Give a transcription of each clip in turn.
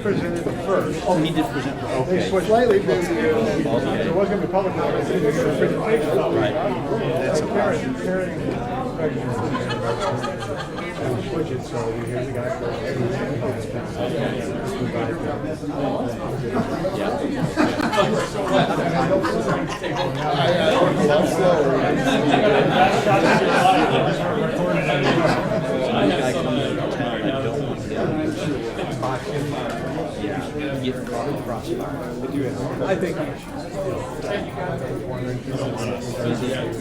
presented it first. Oh, he did present. They Okay. switched slightly, but there wasn't a public comment. It was a presentation. Right. That's a Karen switch it, so here's the guy for I come to town. I don't want to get crossfire. I think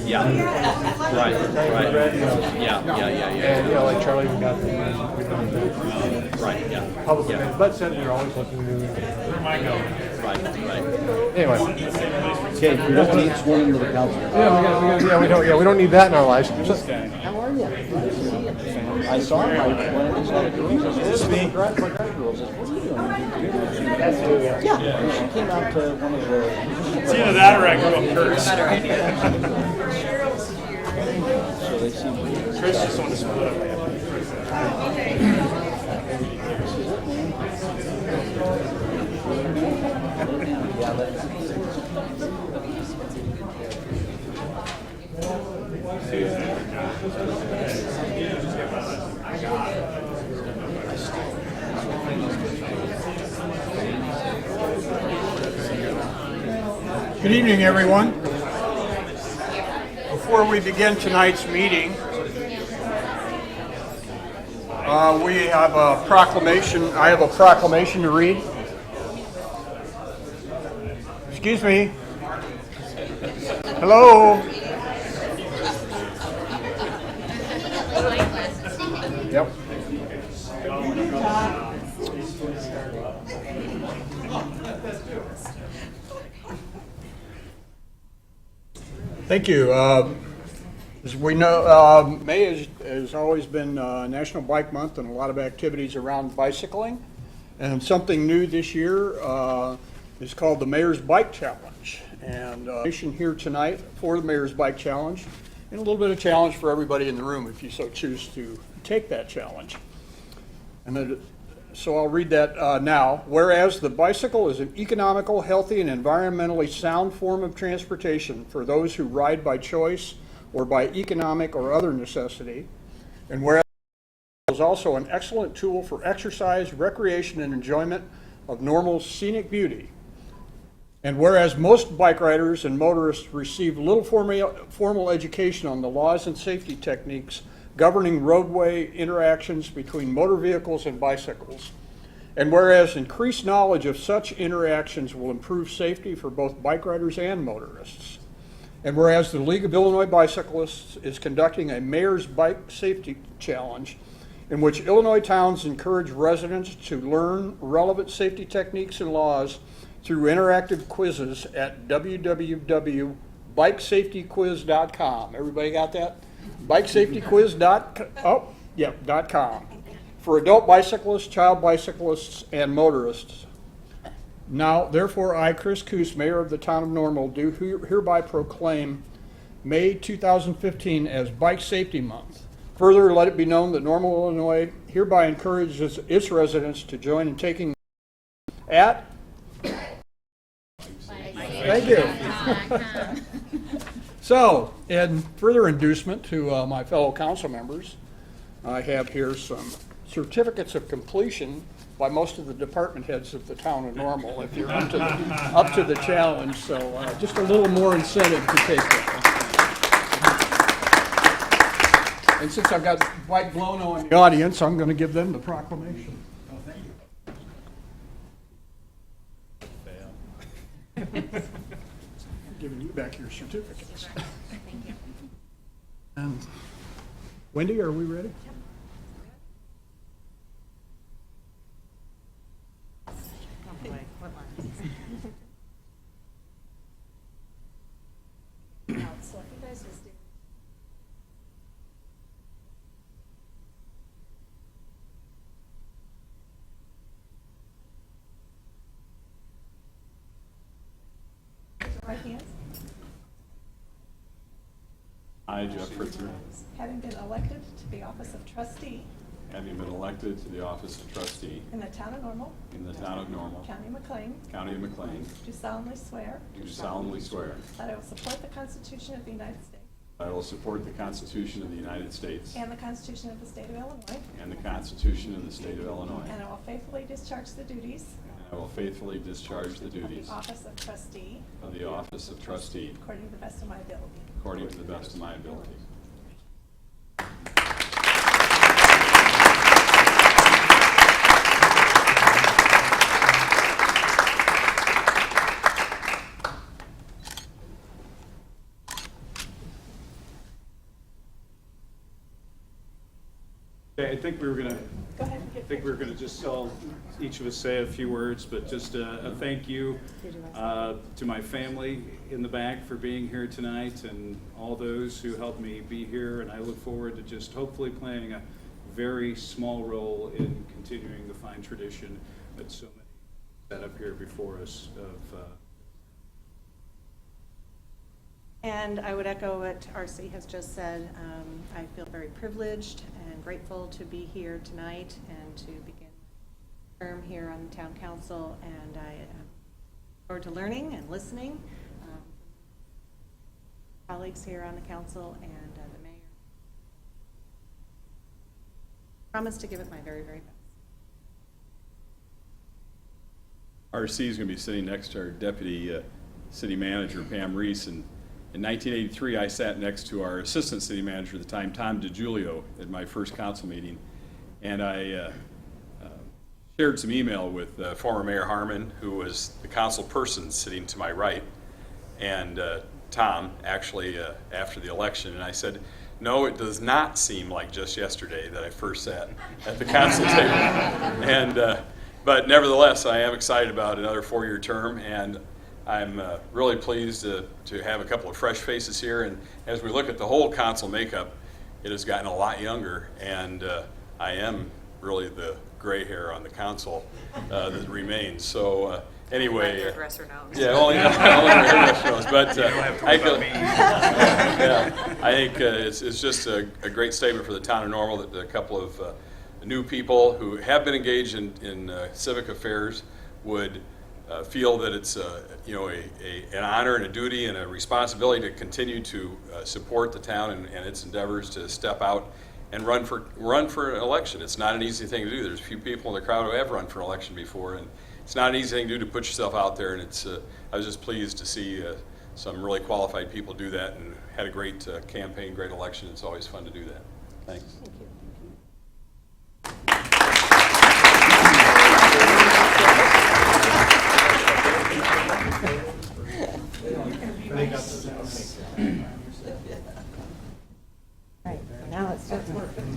Yeah. Right. Right. Yeah. and you know, like Charlie, we got the Right. Yeah. public Yeah. event, but said we're always looking to Right. anyway. Okay. We don't need sworn into the council. We don't need that in our lives. So, How are you? I saw him. I went and saw the girls. I said, "This is me." Girls. I said, "What are you doing?" that's who, yeah. Yeah. And she came out to one of the. It's either that or I grew up cursed. So they seem. Chris just wanted to split up. Yeah. That's. Good evening, everyone. Before we begin tonight's meeting, we have a proclamation. I have a proclamation to read. Excuse me. Hello. Yep. Thank you. As we know, May has always been National Bike Month and a lot of activities around bicycling. And something new this year is called the Mayor's Bike Challenge. And here tonight for the Mayor's Bike Challenge, and a little bit of challenge for everybody in the room if you so choose to take that challenge. And then, so I'll read that now. Whereas the bicycle is an economical, healthy, and environmentally sound form of transportation for those who ride by choice or by economic or other necessity, and whereas it is also an excellent tool for exercise, recreation, and enjoyment of normal scenic beauty. And whereas most bike riders and motorists receive little formal education on the laws and safety techniques governing roadway interactions between motor vehicles and bicycles. And whereas increased knowledge of such interactions will improve safety for both bike riders and motorists. And whereas the League of Illinois Bicyclists is conducting a Mayor's Bike Safety Challenge in which Illinois towns encourage residents to learn relevant safety techniques and laws through interactive quizzes at www.bikesafetyquiz.com. Everybody got that? Bikesafetyquiz.com for adult bicyclists, child bicyclists, and motorists. Now, therefore, I, Chris Coos, Mayor of the Town of Normal, do hereby proclaim May 2015 as Bike Safety Month. Further, let it be known that Normal, Illinois hereby encourages its residents to join in taking at. Thank you. So, in further inducement to my fellow council members, I have here some certificates of completion by most of the department heads of the Town of Normal if you're up to the challenge. So just a little more incentive to take it. And since I've got Mike Blono in the audience, I'm going to give them the proclamation. Oh, thank you. Giving you back your certificates. And Wendy, are we ready? Right hands. I, Jeff Fritzer, Having been elected to the office of trustee having been elected to the office of trustee in the town of Normal, in the town of Normal, County of McLean, county of McLean, do solemnly swear do solemnly swear that I will support the Constitution of the United States I will support the Constitution of the United States and the Constitution of the State of Illinois, and the Constitution of the state of Illinois, and I will faithfully discharge the duties and I will faithfully discharge the of duties the office of trustee of the office of trustee according to the best of my ability. according to the best of my ability. Okay, I think we were gonna, Go ahead. I think we were gonna just tell, each of us say a few words, but just a thank you to my family in the back for being here tonight and all those who helped me be here, and I look forward to just hopefully playing a very small role in continuing the fine tradition that so many set up here before us of And I would echo what R.C. has just said. I feel very privileged and grateful to be here tonight and to begin my term here on the town council. And I look forward to learning and listening from colleagues here on the council and the mayor. Promise to give it my very, very best. RC is going to be sitting next to our deputy city manager, Pam Reese, and in 1983, I sat next to our assistant city manager at the time, Tom DiGiulio, at my first council meeting, and I shared some email with former Mayor Harmon, who was the council person sitting to my right, and Tom, actually, after the election, and I said, no, it does not seem like just yesterday that I first sat at the council table. And, but nevertheless, I am excited about another 4-year term, and I'm really pleased to have a couple of fresh faces here, and as we look at the whole council makeup, it has gotten a lot younger, and I am really the gray hair on the council that remains. So anyway, Hairdresser knows. yeah, only our hairdresser knows. But I feel, yeah, I think it's just a great statement for the town of Normal that a couple of new people who have been engaged in civic affairs would feel that it's an honor and a duty and a responsibility to continue to support the town and its endeavors to step out and run for an election. It's not an easy thing to do. There's a few people in the crowd who have run for an election before, and it's not an easy thing to do to put yourself out there. And it's I was just pleased to see some really qualified people do that, and had a great campaign, great election. It's always fun to do that. Thanks. Right, now it starts working.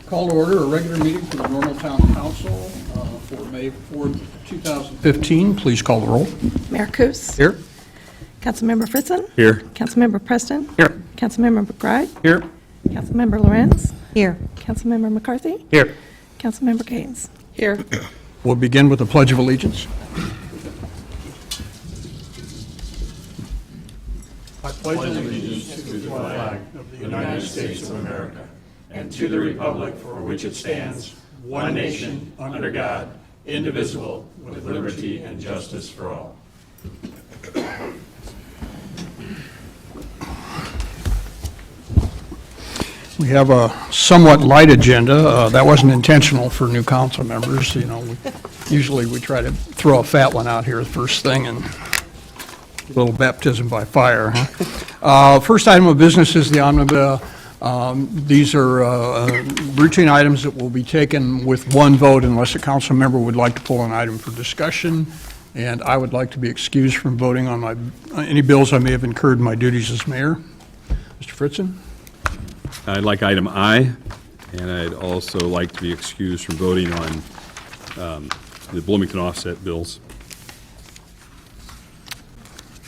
Call to order a regular meeting for the Normal Town Council for May 4th, 2015. Please call the roll. Mayor Kus? Here. Councilmember Fritzen? Here. Councilmember Preston? Here. Councilmember McBride? Here. Councilmember Lorenz? Here. Councilmember McCarthy? Here. Councilmember Gaines? Here. We'll begin with the Pledge of Allegiance. I pledge allegiance to the flag of the United States of America and to the republic for which it stands, one nation, under God, indivisible, with liberty and justice for all. We have a somewhat light agenda. That wasn't intentional for new council members. You know, usually we try to throw a fat one out here the first thing and a little baptism by fire. Huh? First item of business is the omnibus. These are routine items that will be taken with one vote unless a council member would like to pull an item for discussion. And I would like to be excused from voting on any bills I may have incurred in my duties as mayor. Mr. Fritzen? I'd like item I, and I'd also like to be excused from voting on the Bloomington offset bills.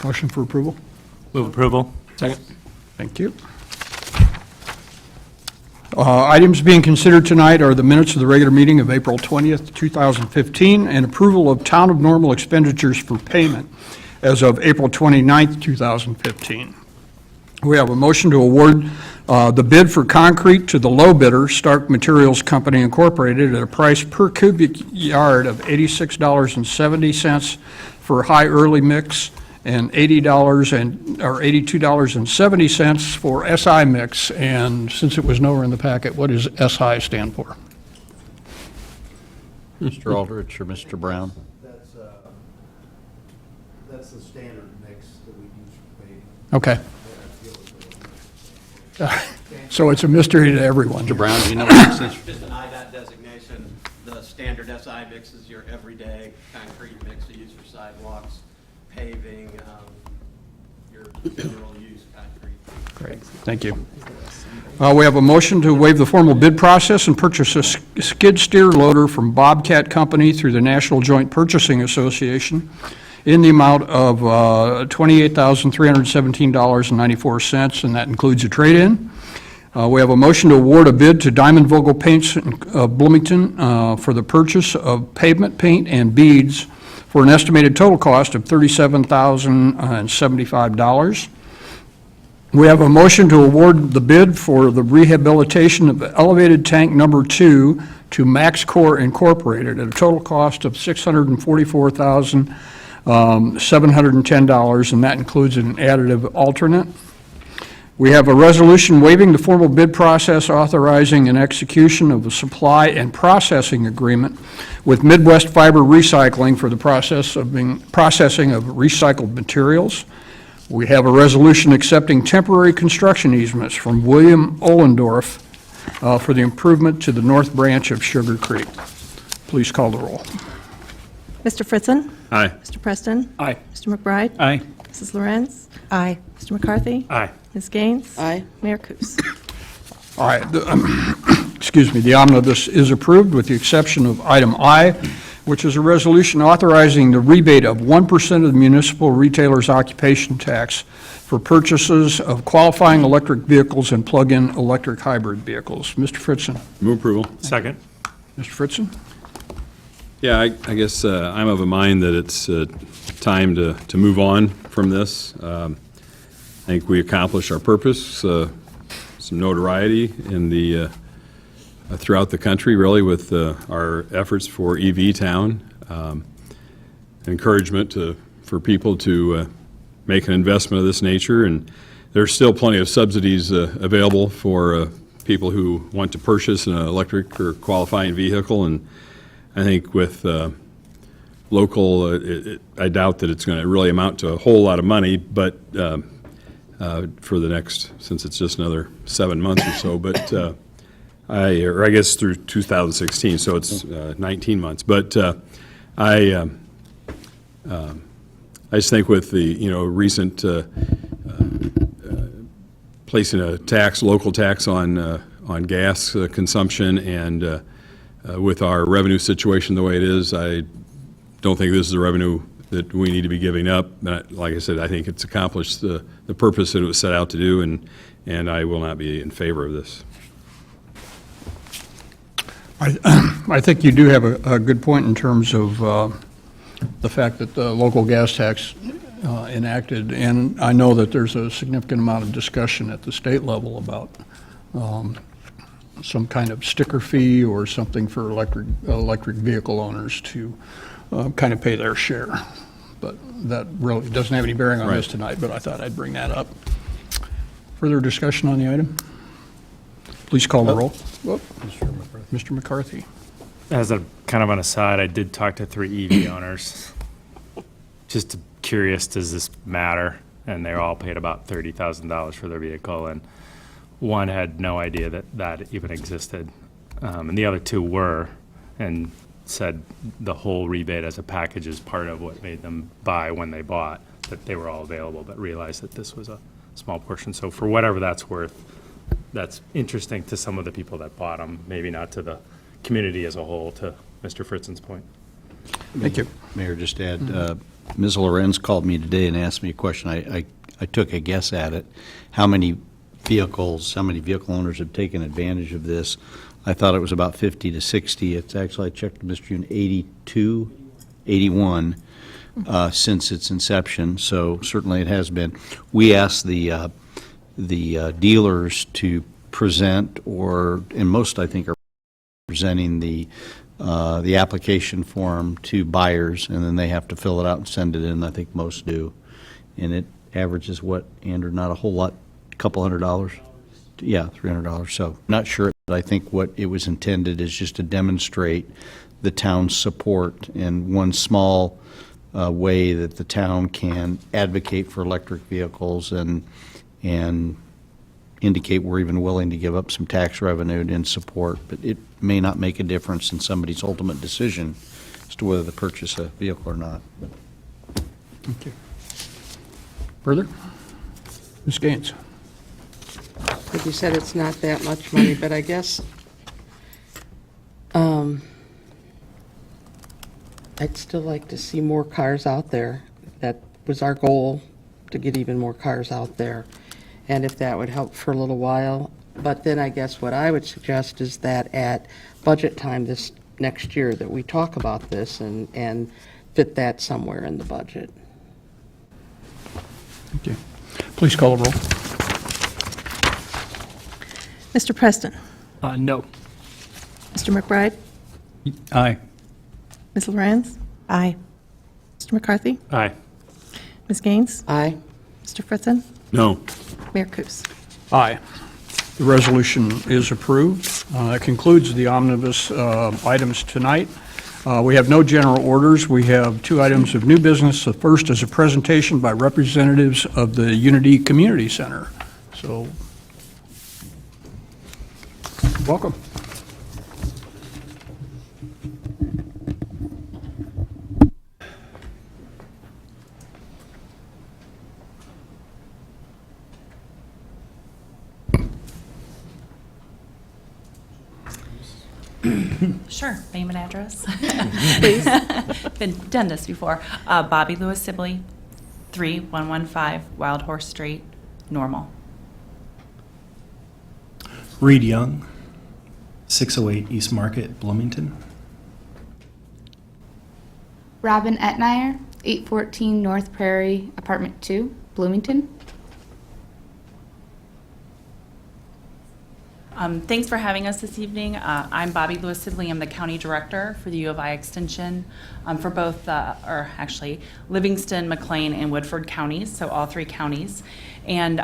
Motion for approval? Move approval. Second. Thank you. Items being considered tonight are the minutes of the regular meeting of April 20th, 2015, and approval of town of normal expenditures for payment as of April 29th, 2015. We have a motion to award the bid for concrete to the low bidder, Stark Materials Company Incorporated, at a price per cubic yard of $86.70 for high early mix and $82.70 for SI mix. And since it was nowhere in the packet, what does SI stand for? Mr. Aldrich or Mr. Brown? That's the standard mix that we use for paving. Okay. So it's a mystery to everyone. Mr. Brown, do you know what this is? Just an IDOT designation. The standard SI mix is your everyday concrete mix you use for sidewalks, paving, your general use concrete. Great, thank you. We have a motion to waive the formal bid process and purchase a skid steer loader from Bobcat Company through the National Joint Purchasing Association in the amount of $28,317.94, and that includes a trade-in. We have a motion to award a bid to Diamond Vogel Paints of Bloomington for the purchase of pavement paint and beads for an estimated total cost of $37,075. We have a motion to award the bid for the rehabilitation of elevated tank number 2 to MaxCore Incorporated at a total cost of $644,710, and that includes an additive alternate. We have a resolution waiving the formal bid process, authorizing an execution of a supply and processing agreement with Midwest Fiber Recycling for the processing of recycled materials. We have a resolution accepting temporary construction easements from William Ohlendorf for the improvement to the north branch of Sugar Creek. Please call the roll. Mr. Fritzen? Aye. Mr. Preston? Aye. Mr. McBride? Aye. Mrs. Lorenz? Aye. Mr. McCarthy? Aye. Ms. Gaines? Aye. Mayor Kus? All right, excuse me, the omnibus is approved with the exception of item I, which is a resolution authorizing the rebate of 1% of the municipal retailer's occupation tax for purchases of qualifying electric vehicles and plug-in electric hybrid vehicles. Mr. Fritzen? Move approval. Second. Mr. Fritzen? Yeah, I guess I'm of a mind that it's time to move on from this. I think we accomplished our purpose, some notoriety in the throughout the country, really, with our efforts for EV Town, encouragement for people to make an investment of this nature, and there's still plenty of subsidies available for people who want to purchase an electric or qualifying vehicle, and I think with local, I doubt that it's going to really amount to a whole lot of money, but for the next, since it's just another 7 months or so, but I guess through 2016, so it's 19 months. But I just think with the recent placing a local tax on gas consumption, and with our revenue situation the way it is, I don't think this is a revenue that we need to be giving up. But like I said, I think it's accomplished the purpose that it was set out to do, and I will not be in favor of this. I think you do have a good point in terms of the fact that the local gas tax enacted, and I know that there's a significant amount of discussion at the state level about some kind of sticker fee or something for electric vehicle owners to kind of pay their share. But that really doesn't have any bearing on this tonight, but I thought I'd bring that up. Further discussion on the item? Please call the roll. Mr. McCarthy. As a kind of an aside, I did talk to 3 EV owners. Just curious, does this matter? And they all paid about $30,000 for their vehicle, and one had no idea that even existed. And the other 2 were, and said the whole rebate as a package is part of what made them buy when they bought, that they were all available, but realized that this was a small portion. So for whatever that's worth, that's interesting to some of the people that bought them, maybe not to the community as a whole, to Mr. Fritzen's point. Thank you. Mayor, just to add, Ms. Lorenz called me today and asked me a question. I took a guess at it. How many vehicle owners have taken advantage of this? I thought it was about 50 to 60. It's actually, I checked, Mr. June, 82, 81 since its inception. So certainly it has been. We asked the dealers to present, and most, I think, are presenting the application form to buyers, and then they have to fill it out and send it in. I think most do. And it averages what, Andrew, not a whole lot, a couple $100? Yeah, $300. So not sure, but I think what it was intended is just to demonstrate the town's support in one small way that the town can advocate for electric vehicles and indicate we're even willing to give up some tax revenue in support, but it may not make a difference in somebody's ultimate decision as to whether to purchase a vehicle or not. Thank you. Further? Ms. Gaines? Like you said, it's not that much money, but I guess I'd still like to see more cars out there. That was our goal, to get even more cars out there. And if that would help for a little while. But then I guess what I would suggest is that at budget time this next year, that we talk about this and fit that somewhere in the budget. Thank you. Please call the roll. Mr. Preston? No. Mr. McBride? Aye. Ms. Lorenz? Aye. Mr. McCarthy? Aye. Ms. Gaines? Aye. Mr. Fritzen? No. Mayor Kus? Aye. The resolution is approved. That concludes the omnibus items tonight. We have no general orders. We have two items of new business. The first is a presentation by representatives of the Unity Community Center. So, welcome. Sure, name and address. Please. Been done this before. Bobby Lewis Sibley, 3115 Wild Horse Street, Normal. Reed Young, 608 East Market, Bloomington. Robin Etnier, 814 North Prairie, Apartment 2, Bloomington. Thanks for having us this evening. I'm Bobby Lewis Sibley. I'm the County Director for the U of I Extension for both, Livingston, McLean, and Woodford counties, so all three counties. And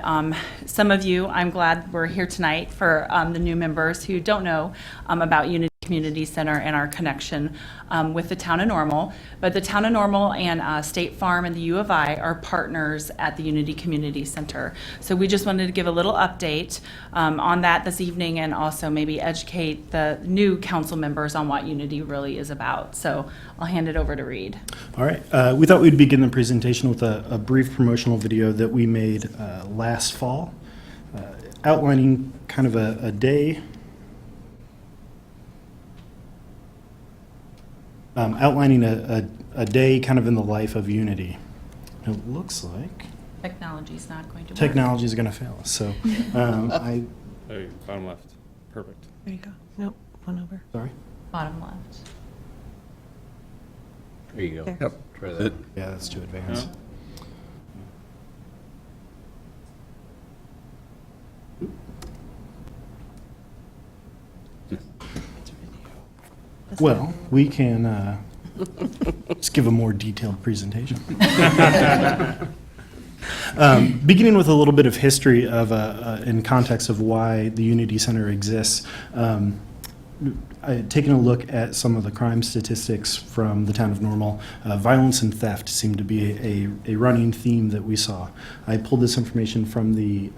some of you, I'm glad we're here tonight for the new members who don't know about Unity Community Center and our connection with the town of Normal. But the town of Normal and State Farm and the U of I are partners at the Unity Community Center. So we just wanted to give a little update on that this evening and also maybe educate the new council members on what Unity really is about. So I'll hand it over to Reed. All right. We thought we'd begin the presentation with a brief promotional video that we made last fall, outlining kind of a day. Outlining a day kind of in the life of Unity. It looks like Technology's not going to work. technology is going to fail us. So Hey, bottom left. Perfect. There you go. Nope, one over. sorry. Bottom left. There you go. There. Yep. Try that. Yeah, that's too advanced. Well, we can just give a more detailed presentation. Beginning with a little bit of history of in context of why the Unity Center exists. Taking a look at some of the crime statistics from the town of Normal, violence and theft seemed to be a running theme that we saw. I pulled this information from the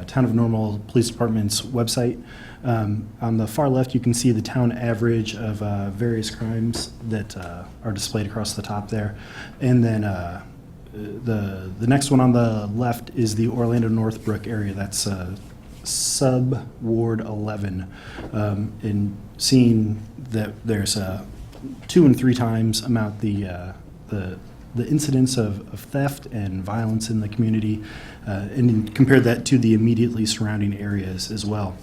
Town of Normal Police Department's website. On the far left, you can see the town average of various crimes that are displayed across the top there. And then the next one on the left is the Orlando Northbrook area. That's sub-Ward 11. And seeing that there's 2 and 3 times amount the incidence of theft and violence in the community, and compare that to the immediately surrounding areas as well.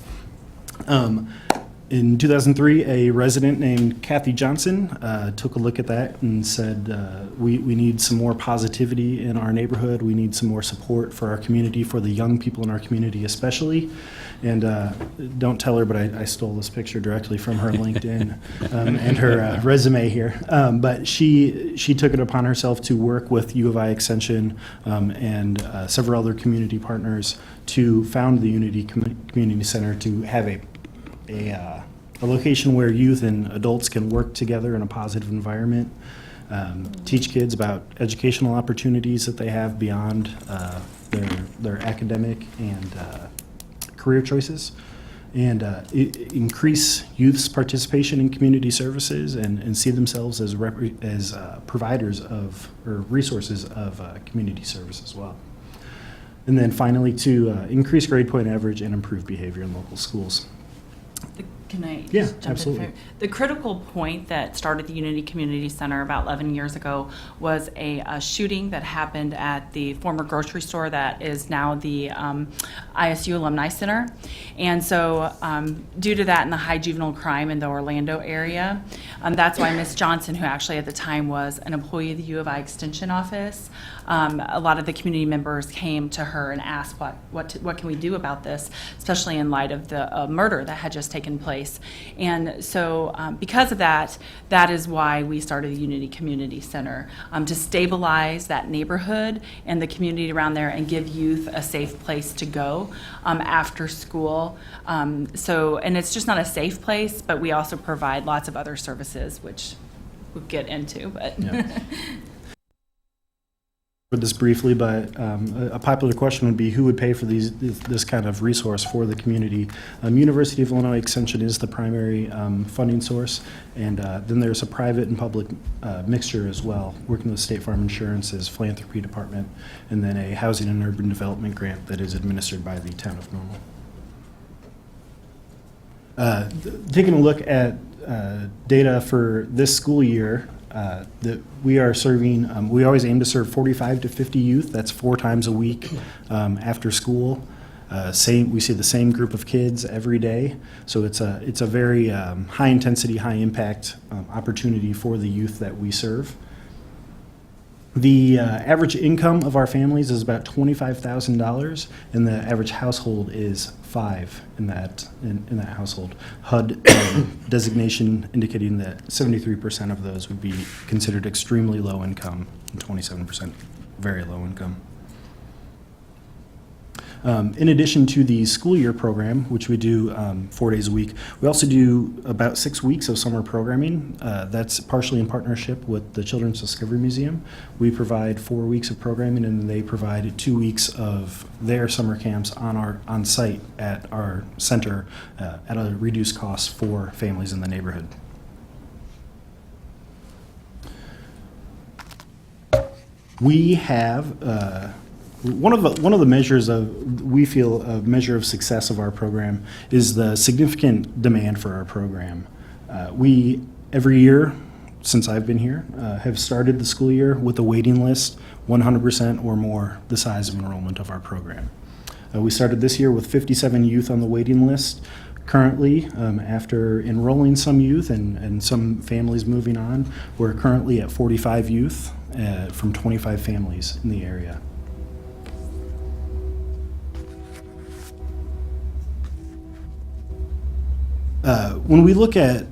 In 2003, a resident named Kathy Johnson took a look at that and said, we need some more positivity in our neighborhood. We need some more support for our community, for the young people in our community especially. And don't tell her, but I stole this picture directly from her LinkedIn and her resume here. But she took it upon herself to work with U of I Extension and several other community partners to found the Unity Community Center to have a location where youth and adults can work together in a positive environment, teach kids about educational opportunities that they have beyond their academic and career choices, and increase youth's participation in community services and see themselves as providers of, or resources of community service as well. And then finally, to increase grade point average and improve behavior in local schools. Can I Yeah, just jump absolutely. in? The critical point that started the Unity Community Center about 11 years ago was a shooting that happened at the former grocery store that is now the ISU Alumni Center. And so due to that and the high juvenile crime in the Orlando area, that's why Ms. Johnson, who actually at the time was an employee of the U of I Extension office, a lot of the community members came to her and asked what can we do about this, especially in light of the murder that had just taken place. And so because of that, that is why we started the Unity Community Center, to stabilize that neighborhood and the community around there and give youth a safe place to go after school. And it's just not a safe place, but we also provide lots of other services, which we'll get into. But Yeah. This briefly, but a popular question would be who would pay for this kind of resource for the community. University of Illinois Extension is the primary funding source, and then there's a private and public mixture as well, working with State Farm Insurance's philanthropy department, and then a housing and urban development grant that is administered by the Town of Normal. Taking a look at data for this school year, that we are serving, we always aim to serve 45 to 50 youth. That's 4 times a week after school. We see the same group of kids every day. So it's a very high intensity, high impact opportunity for the youth that we serve. The average income of our families is about $25,000, and the average household is 5 in that household. HUD designation indicating that 73% of those would be considered extremely low income and 27% very low income. In addition to the school year program, which we do 4 days a week, we also do about 6 weeks of summer programming. That's partially in partnership with the Children's Discovery Museum. We provide 4 weeks of programming, and they provide 2 weeks of their summer camps on site at our center at a reduced cost for families in the neighborhood. We have one of the measures we feel a measure of success of our program is the significant demand for our program. We every year since I've been here have started the school year with a waiting list 100% or more the size of enrollment of our program. We started this year with 57 youth on the waiting list. Currently, after enrolling some youth and some families moving on, we're currently at 45 youth from 25 families in the area. When we look at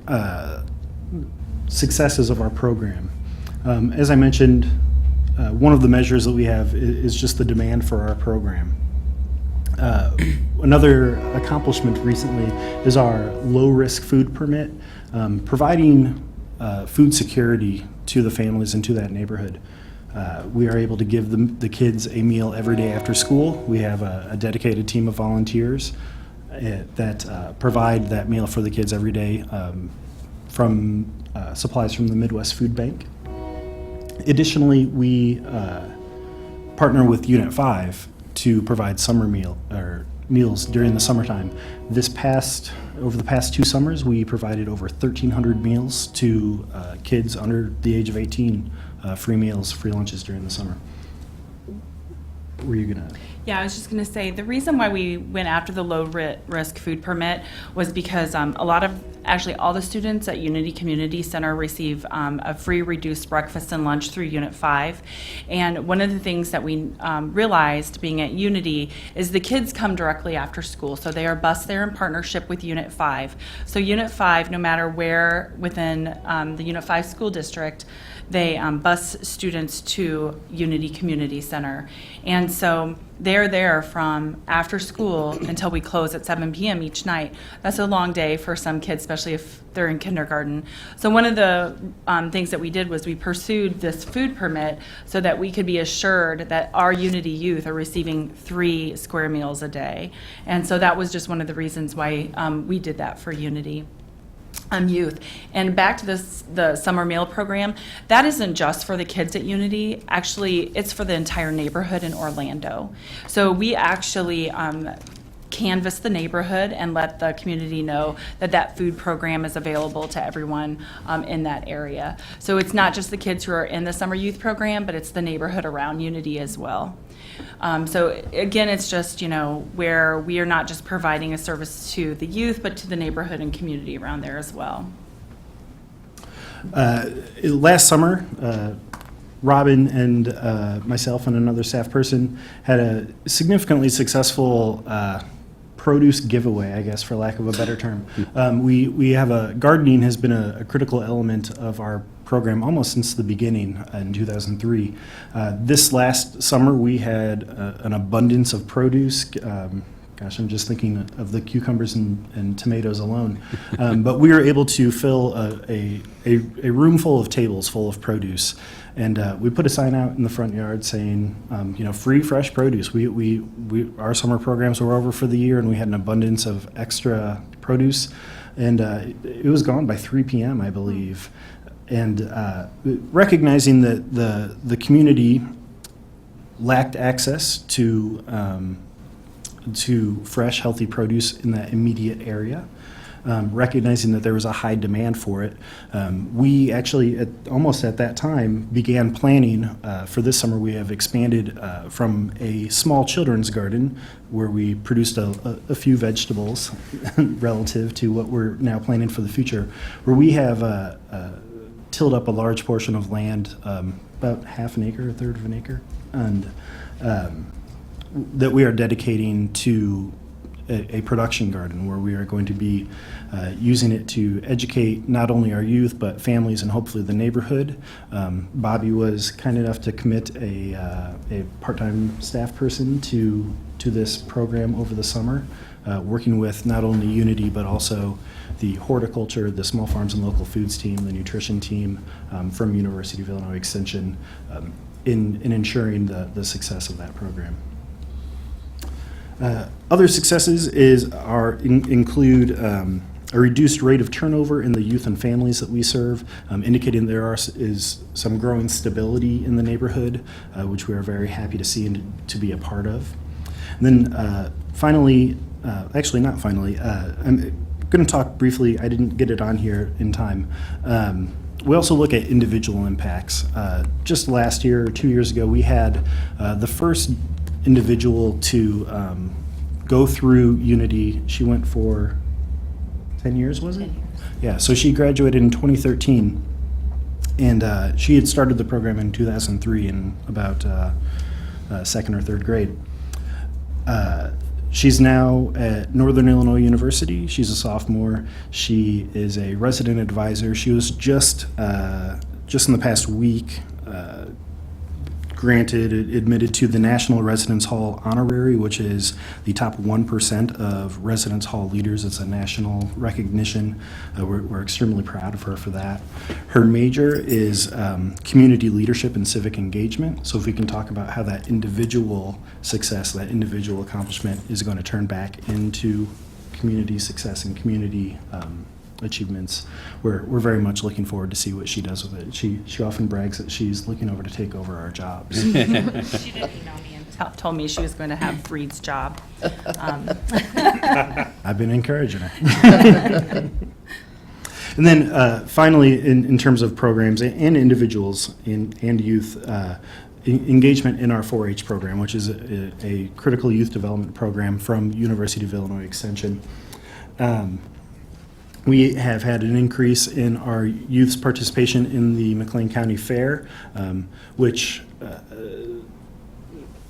successes of our program, as I mentioned, one of the measures that we have is just the demand for our program. Another accomplishment recently is our low-risk food permit, providing food security to the families and to that neighborhood. We are able to give the kids a meal every day after school. We have a dedicated team of volunteers that provide that meal for the kids every day from supplies from the Midwest Food Bank. Additionally, we partner with Unit 5 to provide summer meals during the summertime. Over the past 2 summers, we provided over 1,300 meals to kids under the age of 18, free meals, free lunches during the summer. Were you gonna? Yeah, I was just going to say, the reason why we went after the low-risk food permit was because actually all the students at Unity Community Center receive a free reduced breakfast and lunch through Unit 5. And one of the things that we realized being at Unity is the kids come directly after school. So they are bused there in partnership with Unit 5. So Unit 5, no matter where within the Unit 5 school district, they bus students to Unity Community Center. And so they're there from after school until we close at 7 p.m. each night. That's a long day for some kids, especially if they're in kindergarten. So one of the things that we did was we pursued this food permit so that we could be assured that our Unity youth are receiving 3 square meals a day. And so that was just one of the reasons why we did that for Unity youth. And back to the summer meal program, that isn't just for the kids at Unity. Actually, it's for the entire neighborhood in Orlando. So we actually canvass the neighborhood and let the community know that food program is available to everyone in that area. So it's not just the kids who are in the summer youth program, but it's the neighborhood around Unity as well. So again, it's just, where we are not just providing a service to the youth, but to the neighborhood and community around there as well. Last summer, Robin and myself and another staff person had a significantly successful produce giveaway, I guess, for lack of a better term. We have gardening has been a critical element of our program almost since the beginning in 2003. This last summer, we had an abundance of produce. Gosh, I'm just thinking of the cucumbers and tomatoes alone. But we were able to fill a room full of tables full of produce. And we put a sign out in the front yard saying, free fresh produce. Our summer programs were over for the year, and we had an abundance of extra produce. And it was gone by 3 p.m., I believe. And recognizing that the community lacked access to fresh, healthy produce in that immediate area, recognizing that there was a high demand for it, we actually, almost at that time, began planning for this summer. We have expanded from a small children's garden where we produced a few vegetables relative to what we're now planning for the future, where we have tilled up a large portion of land, about half an acre, a third of an acre, and that we are dedicating to a production garden where we are going to be using it to educate not only our youth but families and hopefully the neighborhood. Bobby was kind enough to commit a part-time staff person to this program over the summer, working with not only Unity but also the horticulture, the small farms and local foods team, the nutrition team from University of Illinois Extension in ensuring the success of that program. Other successes include a reduced rate of turnover in the youth and families that we serve, indicating there is some growing stability in the neighborhood, which we are very happy to see and to be a part of. And then finally, actually not finally, I'm going to talk briefly, I didn't get it on here in time. We also look at individual impacts. Just last year or 2 years ago, we had the first individual to go through Unity. She went for 10 years, was it? 10 years. Yeah, so she graduated in 2013, and she had started the program in 2003 in about second or third grade. She's now at Northern Illinois University. She's a sophomore. She is a resident advisor. She was just in the past week admitted to the National Residence Hall Honorary, which is the top 1% of Residence Hall leaders. It's a national recognition. We're extremely proud of her for that. Her major is community leadership and civic engagement. So if we can talk about how that individual success, that individual accomplishment is going to turn back into community success and community achievements, we're very much looking forward to see what she does with it. She often brags that she's looking over to take over our jobs. She did email me and told me she was going to have Reed's job. I've been encouraging her. And then finally, in terms of programs and individuals and youth, engagement in our 4-H program, which is a critical youth development program from University of Illinois Extension. We have had an increase in our youth's participation in the McLean County Fair, which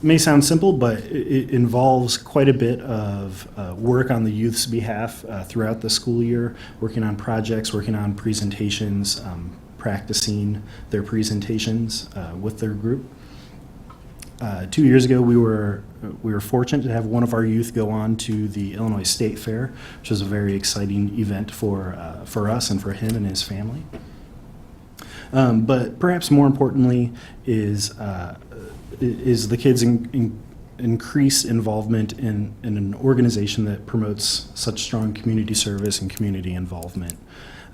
may sound simple, but it involves quite a bit of work on the youth's behalf throughout the school year, working on projects, working on presentations, practicing their presentations with their group. 2 years ago, we were fortunate to have one of our youth go on to the Illinois State Fair, which was a very exciting event for us and for him and his family. But perhaps more importantly is the kids' increased involvement in an organization that promotes such strong community service and community involvement.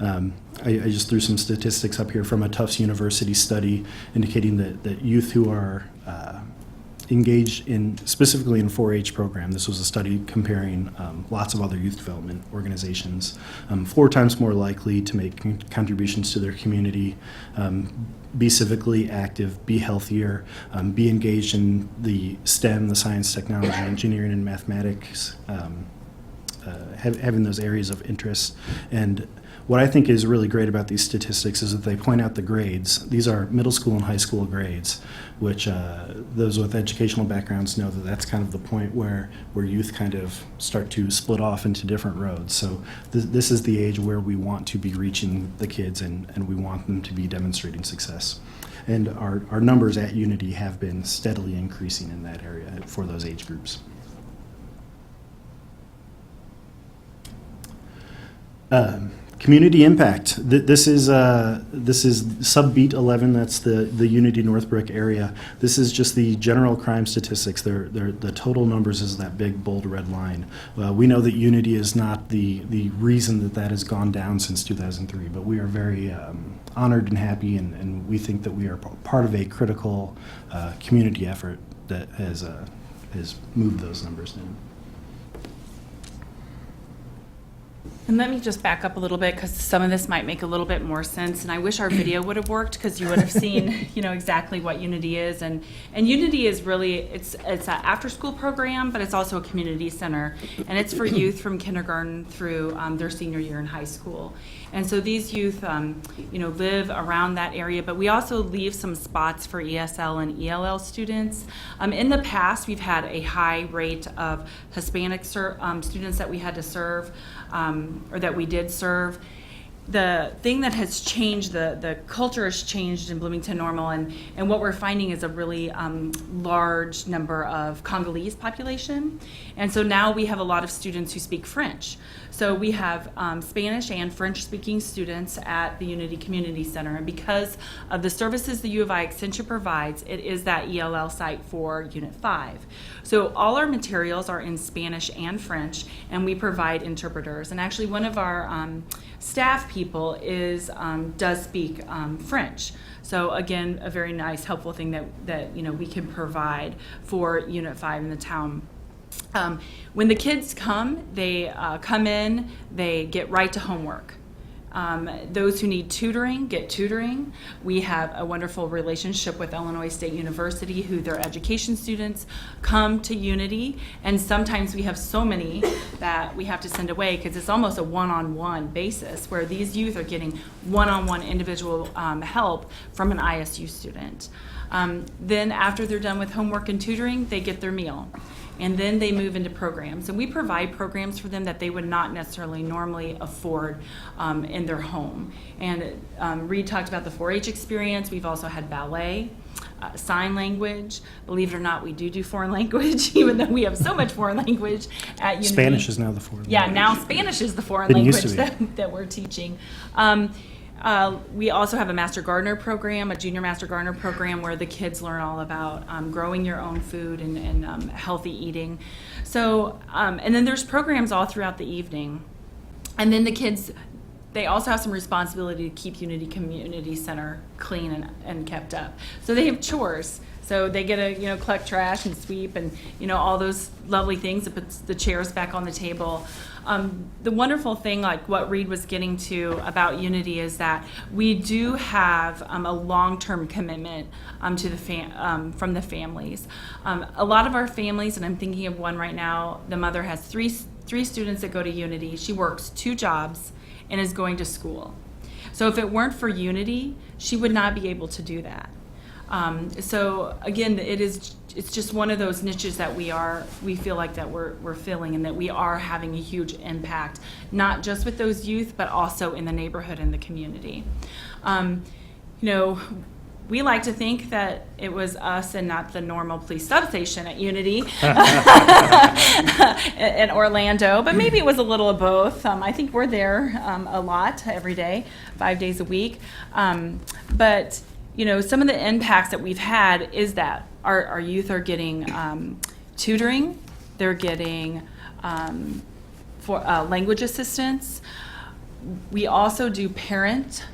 I just threw some statistics up here from a Tufts University study indicating that youth who are engaged specifically in 4-H program, this was a study comparing lots of other youth development organizations, 4 times more likely to make contributions to their community, be civically active, be healthier, be engaged in the STEM, the science, technology, engineering, and mathematics, having those areas of interest. And what I think is really great about these statistics is that they point out the grades. These are middle school and high school grades, which those with educational backgrounds know that that's kind of the point where youth kind of start to split off into different roads. So this is the age where we want to be reaching the kids and we want them to be demonstrating success. And our numbers at Unity have been steadily increasing in that area for those age groups. Community impact. This is sub-beat 11. That's the Unity Northbrook area. This is just the general crime statistics. The total numbers is that big bold red line. We know that Unity is not the reason that has gone down since 2003, but we are very honored and happy, and we think that we are part of a critical community effort that has moved those numbers down. And let me just back up a little bit because some of this might make a little bit more sense. And I wish our video would have worked because you would have seen, exactly what Unity is. And Unity is really, it's an after-school program, but it's also a community center. And it's for youth from kindergarten through their senior year in high school. And so these youth, live around that area, but we also leave some spots for ESL and ELL students. In the past, we've had a high rate of Hispanic students that we had to serve, or that we did serve. The thing that has changed, the culture has changed in Bloomington Normal, and what we're finding is a really large number of Congolese population. And so now we have a lot of students who speak French. So we have Spanish and French-speaking students at the Unity Community Center. And because of the services the U of I Extension provides, it is that ELL site for Unit 5. So all our materials are in Spanish and French, and we provide interpreters. And actually one of our staff people does speak French. So again, a very nice, helpful thing that we can provide for Unit 5 in the town. When the kids come, they come in, they get right to homework. Those who need tutoring get tutoring. We have a wonderful relationship with Illinois State University, who their education students come to Unity, and sometimes we have so many that we have to send away because it's almost a one-on-one basis where these youth are getting one-on-one individual help from an ISU student. Then after they're done with homework and tutoring, they get their meal. And then they move into programs. And we provide programs for them that they would not necessarily normally afford in their home. And Reed talked about the 4-H experience. We've also had ballet. sign language. Believe it or not, we do foreign language, even though we have so much foreign language at Unity. Spanish is now the foreign Yeah, language. now Spanish is the foreign Didn't used language to be. that we're teaching. We also have a Master Gardener program, a Junior Master Gardener program, where the kids learn all about growing your own food and healthy eating. So, and then there's programs all throughout the evening. And then the kids, they also have some responsibility to keep Unity Community Center clean and kept up. So they have chores. So they get to, collect trash and sweep and, all those lovely things that puts the chairs back on the table. The wonderful thing, like what Reed was getting to about Unity, is that we do have a long-term commitment to the from the families. A lot of our families, and I'm thinking of one right now, the mother has three students that go to Unity. She works 2 jobs and is going to school. So if it weren't for Unity, she would not be able to do that. So again, it's just one of those niches that we feel like that we're filling, and that we are having a huge impact, not just with those youth, but also in the neighborhood and the community. We like to think that it was us and not the normal police substation at Unity in Orlando, but maybe it was a little of both. I think we're there a lot every day, 5 days a week. But some of the impacts that we've had is that our youth are getting tutoring, they're getting language assistance. We also do parent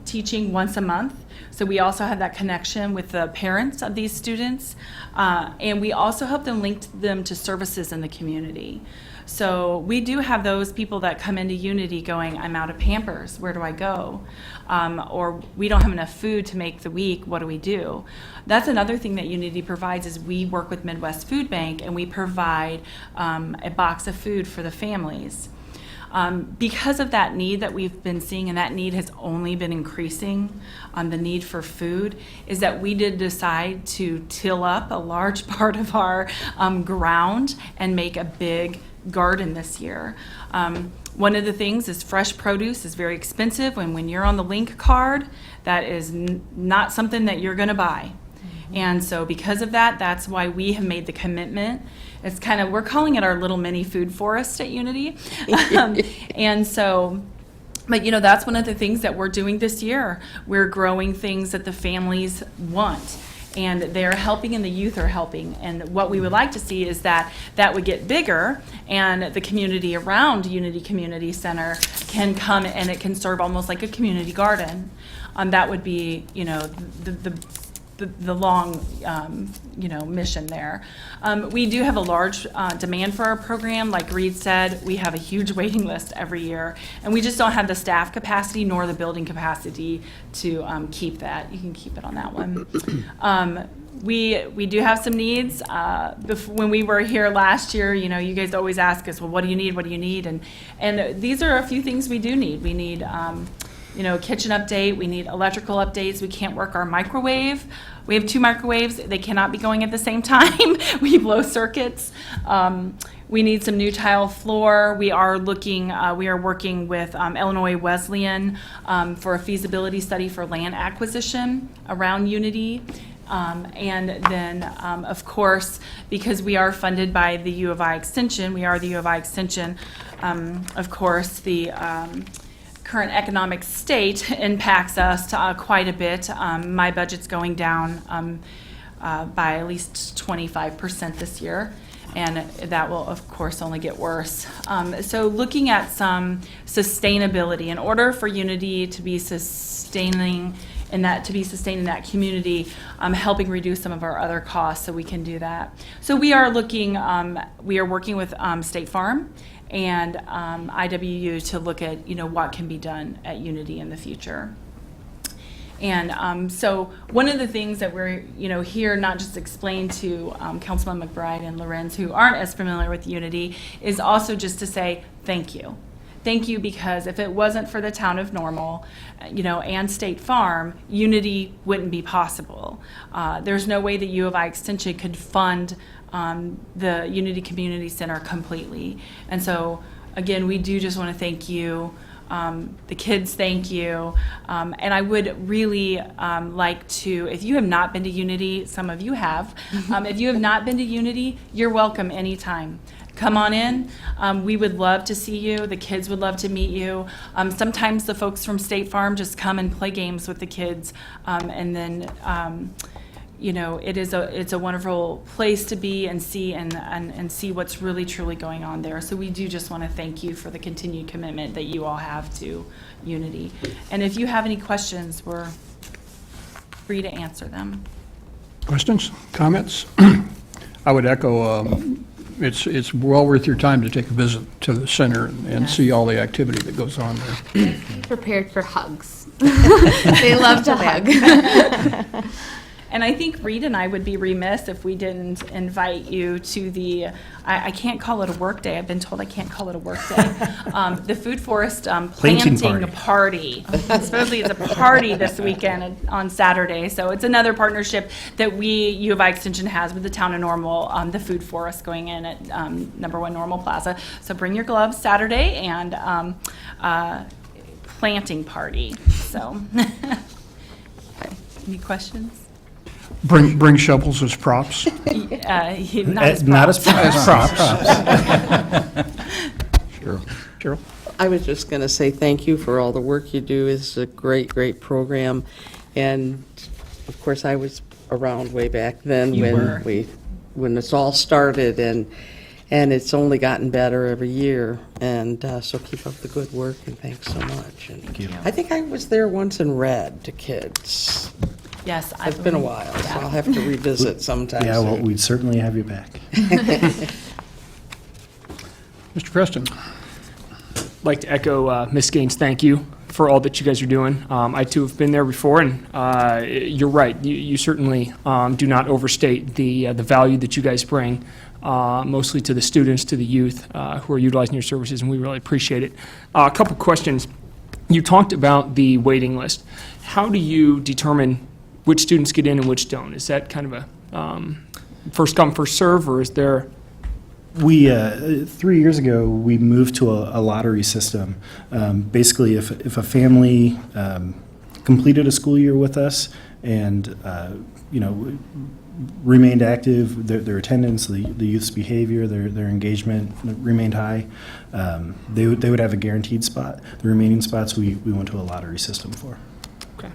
teaching once a month. So we also have that connection with the parents of these students. And we also help them link them to services in the community. So we do have those people that come into Unity going, I'm out of Pampers, where do I go? Or we don't have enough food to make the week, what do we do? That's another thing that Unity provides, is we work with Midwest Food Bank, and we provide a box of food for the families. Because of that need that we've been seeing, and that need has only been increasing, the need for food, is that we did decide to till up a large part of our ground and make a big garden this year. One of the things is fresh produce is very expensive, and when you're on the link card, that is not something that you're going to buy. And so because of that, that's why we have made the commitment. It's we're calling it our little mini food forest at Unity. And so, but that's one of the things that we're doing this year. We're growing things that the families want, and they're helping, and the youth are helping. And what we would like to see is that would get bigger, and the community around Unity Community Center can come, and it can serve almost like a community garden. That would be, the long, mission there. We do have a large demand for our program. Like Reed said, we have a huge waiting list every year, and we just don't have the staff capacity nor the building capacity to keep that. You can keep it on that one. We do have some needs. When we were here last year, you guys always ask us, well, what do you need? What do you need? And these are a few things we do need. We need kitchen update. We need electrical updates. We can't work our microwave. We have 2 microwaves. They cannot be going at the same time. We blow circuits. We need some new tile floor. We are working with Illinois Wesleyan for a feasibility study for land acquisition around Unity. And then, of course, because we are funded by the U of I Extension, we are the U of I Extension, of course, the current economic state impacts us quite a bit. My budget's going down by at least 25% this year, and that will, of course, only get worse. So looking at some sustainability, in order for Unity to be sustained in that community, helping reduce some of our other costs so we can do that. So we are working with State Farm and IWU to look at what can be done at Unity in the future. And so one of the things that we're here not just explain to Councilman McBride and Lorenz, who aren't as familiar with Unity, is also just to say thank you. Thank you, because if it wasn't for the town of Normal, and State Farm, Unity wouldn't be possible. There's no way that U of I Extension could fund the Unity Community Center completely. And so, again, we do just want to thank you The kids thank you. And I would really like to, if you have not been to Unity, some of you have, if you have not been to Unity, you're welcome anytime. Come on in. We would love to see you. The kids would love to meet you. Sometimes the folks from State Farm just come and play games with the kids. And then, you know, it's a wonderful place to be and see and see what's really truly going on there. So we do just want to thank you for the continued commitment that you all have to Unity. And if you have any questions, we're free to answer them. Questions, comments? I would echo, it's well worth your time to take a visit to the center and see all the activity that goes on there. Prepared for hugs. They love to hug. And I think Reed and I would be remiss if we didn't invite you to the, I can't call it a work day. I've been told I can't call it a work day. The Food Forest planting party. Supposedly it's a party this weekend on Saturday. So it's another partnership that U of I Extension has with the town of Normal, the Food Forest going in at number 1 Normal Plaza. So bring your gloves Saturday and planting party. So, okay. Any questions? Bring shovels as props. Not as props. Sure. Cheryl? I was just going to say thank you for all the work you do. It's a great, great program. And of course, I was around way back then when this all started, and it's only gotten better every year. And so keep up the good work, and thanks so much. And Thank you. I think I was there once and read to kids. Yes. It's been a while, so I'll have to revisit sometime Yeah, well, soon. we'd certainly have you back. Mr. Preston? Like to echo Ms. Gaines' thank you for all that you guys are doing. I too have been there before, and you're right. You certainly do not overstate the value that you guys bring, mostly to the students, to the youth who are utilizing your services, and we really appreciate it. A couple questions. You talked about the waiting list. How do you determine which students get in and which don't? Is that kind of a first come, first serve, or is there? We 3 years ago we moved to a lottery system. Basically, if a family completed a school year with us and remained active, their attendance, the youth's behavior, their engagement remained high, they would have a guaranteed spot. The remaining spots we went to a lottery system for. Okay.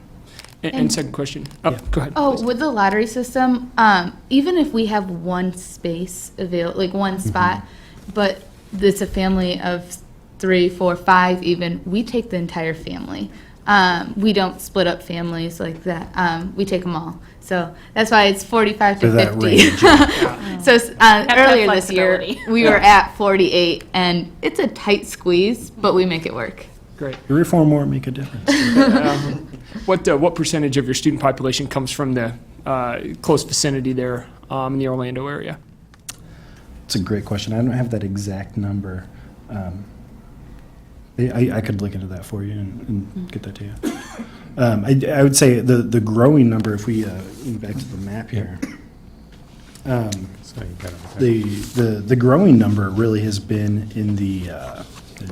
And second question. Oh, Yeah. Go ahead. Oh, please. with the lottery system, even if we have one space available, like one spot, but it's a family of 3, 4, 5 even, we take the entire family. We don't split up families like that. We take them all. So that's why it's 45 to For that 50. range, So that earlier this year, flexibility. we were at 48, and it's a tight squeeze, but we make it work. Great. Your reform won't make a difference. What percentage of your student population comes from the close vicinity there in the Orlando area? It's a great question. I don't have that exact number. I could look into that for you and get that to you. I would say the growing number, if we move back to the map here, the growing number really has been in the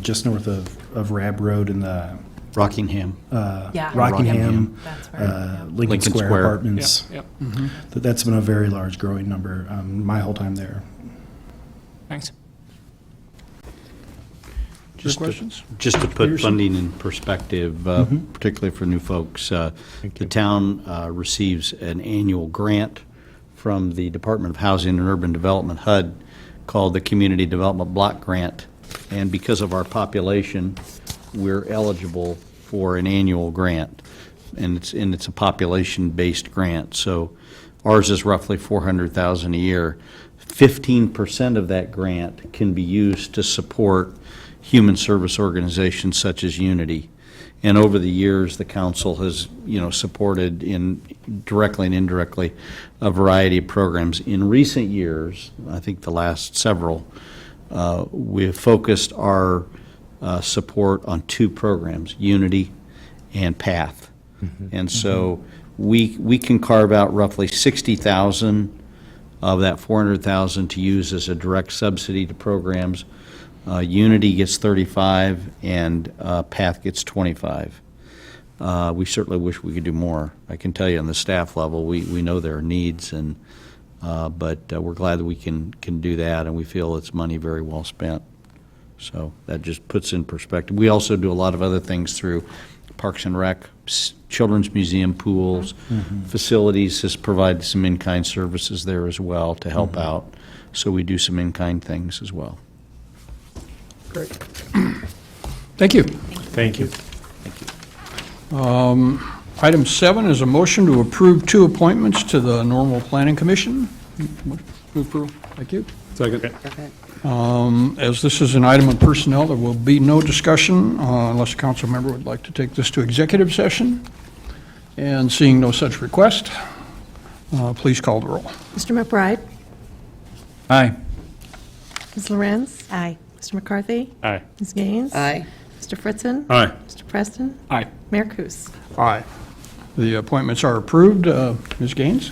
just north of Rab Road in the Rockingham. Yeah. Rockingham, That's right. Lincoln Square Square. apartments. Yep. That's been a very large growing number my whole time there. Thanks. Just questions? Just to put funding in perspective, particularly for new folks, the town receives an annual grant from the Department of Housing and Urban Development, HUD, called the Community Development Block Grant. And because of our population, we're eligible for an annual grant. And it's a population-based grant. So ours is roughly $400,000 a year. 15% of that grant can be used to support human service organizations such as Unity. And over the years, the council has, supported directly and indirectly a variety of programs. In recent years, I think the last several, we've focused our support on 2 programs, Unity and PATH. And so we can carve out roughly $60,000 of that $400,000 to use as a direct subsidy to programs. Unity gets 35, and Path gets 25. We certainly wish we could do more. I can tell you on the staff level, we know there are needs, but we're glad that we can do that, and we feel it's money very well spent. So that just puts in perspective. We also do a lot of other things through Parks and Rec, Children's Museum, pools, facilities, has provided some in-kind services there as well to help out. So we do some in-kind things as well. Great. Thank you. Thank you. Item 7 is a motion to approve 2 appointments to the Normal Planning Commission. Move approval. Thank you. Second. As this is an item of personnel, there will be no discussion unless a council member would like to take this to executive session. And seeing no such request, please call the roll. Mr. McBride? Aye. Ms. Lorenz? Aye. Mr. McCarthy? Aye. Ms. Gaines? Aye. Mr. Fritzen? Aye. Mr. Preston? Aye. Mayor Kus? Aye. The appointments are approved. Ms. Gaines,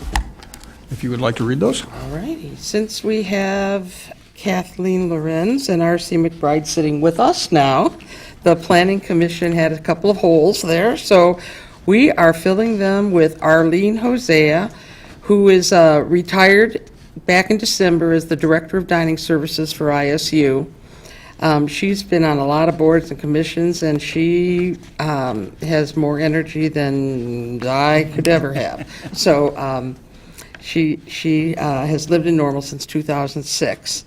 if you would like to read those. All righty. Since we have Kathleen Lorenz and R.C. McBride sitting with us now, the Planning Commission had a couple of holes there, so we are filling them with Arlene Hosea, who is retired back in December as the Director of Dining Services for ISU. She's been on a lot of boards and commissions, and she has more energy than I could ever have. So she has lived in Normal since 2006.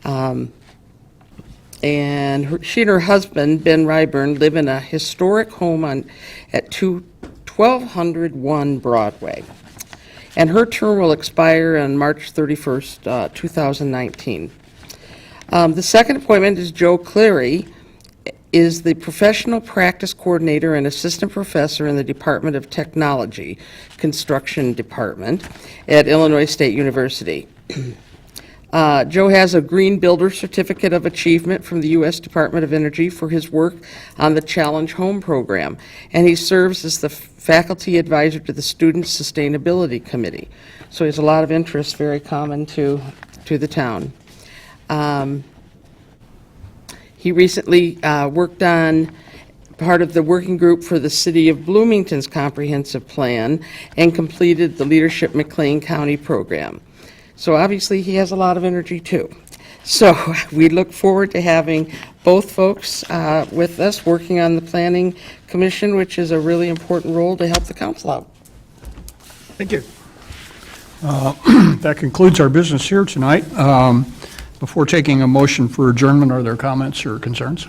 And she and her husband, Ben Ryburn, live in a historic home at 1201 Broadway. And her term will expire on March 31st, 2019. The second appointment is Joe Cleary, is the Professional Practice Coordinator and Assistant Professor in the Department of Technology, Construction Department at Illinois State University. Joe has a Green Builder Certificate of Achievement from the U.S. Department of Energy for his work on the Challenge Home program, and he serves as the faculty advisor to the Student Sustainability Committee. So he has a lot of interest, very common to the town. He recently worked on part of the working group for the City of Bloomington's comprehensive plan and completed the Leadership McLean County program. So obviously he has a lot of energy too. So we look forward to having both folks with us working on the Planning Commission, which is a really important role to help the council out. Thank you. That concludes our business here tonight. Before taking a motion for adjournment, are there comments or concerns?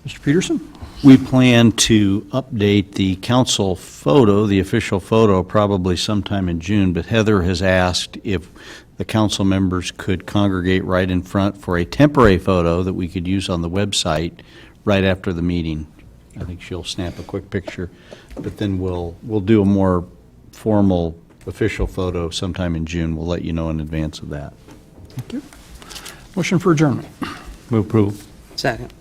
Mr. Peterson? We plan to update the council photo, the official photo, probably sometime in June, but Heather has asked if the council members could congregate right in front for a temporary photo that we could use on the website right after the meeting. I think she'll snap a quick picture, but then we'll do a more formal official photo sometime in June. We'll let you know in advance of that. Thank you. Motion for adjournment. Move approval. Second.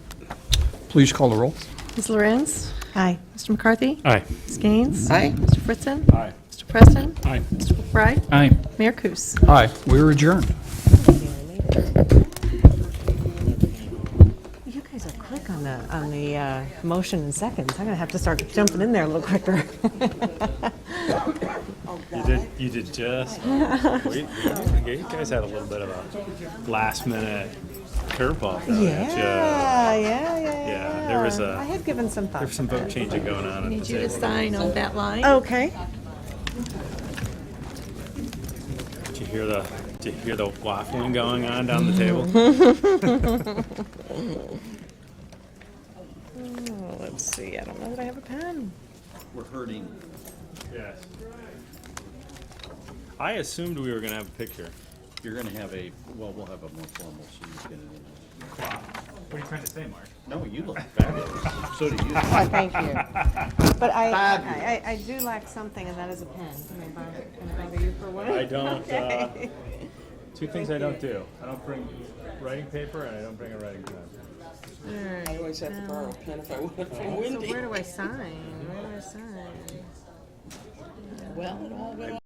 Please call the roll. Ms. Lorenz? Aye. Mr. McCarthy? Aye. Ms. Gaines? Aye. Mr. Fritzen? Aye. Mr. Preston? Aye. Mr. McBride? Aye. Mayor Kus? Aye, we're adjourned. You guys are quick on the motion and seconds. I'm gonna have to start jumping in there a little quicker. You did just. You guys had a little bit of a last minute curveball. Yeah. There was I had given some thought. There was some vote changing going on. Need you to sign on that line. Okay. Did you hear the waffling going on down the table? Oh, let's see. I don't know that I have a pen. We're hurting. Yes. I assumed we were going to have a picture. You're going to have we'll have a more formal, so you get it in. Wow. What are you trying to say, Mark? No, you look fabulous. So do you. Oh, thank you. But I do lack something, and that is a pen. Can I bother you for one? I don't. Okay. Two things I don't do. I don't bring writing paper, and I don't bring a writing pen. All right. I always have to borrow a pen if I want to from So Wendy. where do I sign? Where do I sign? Well, it all went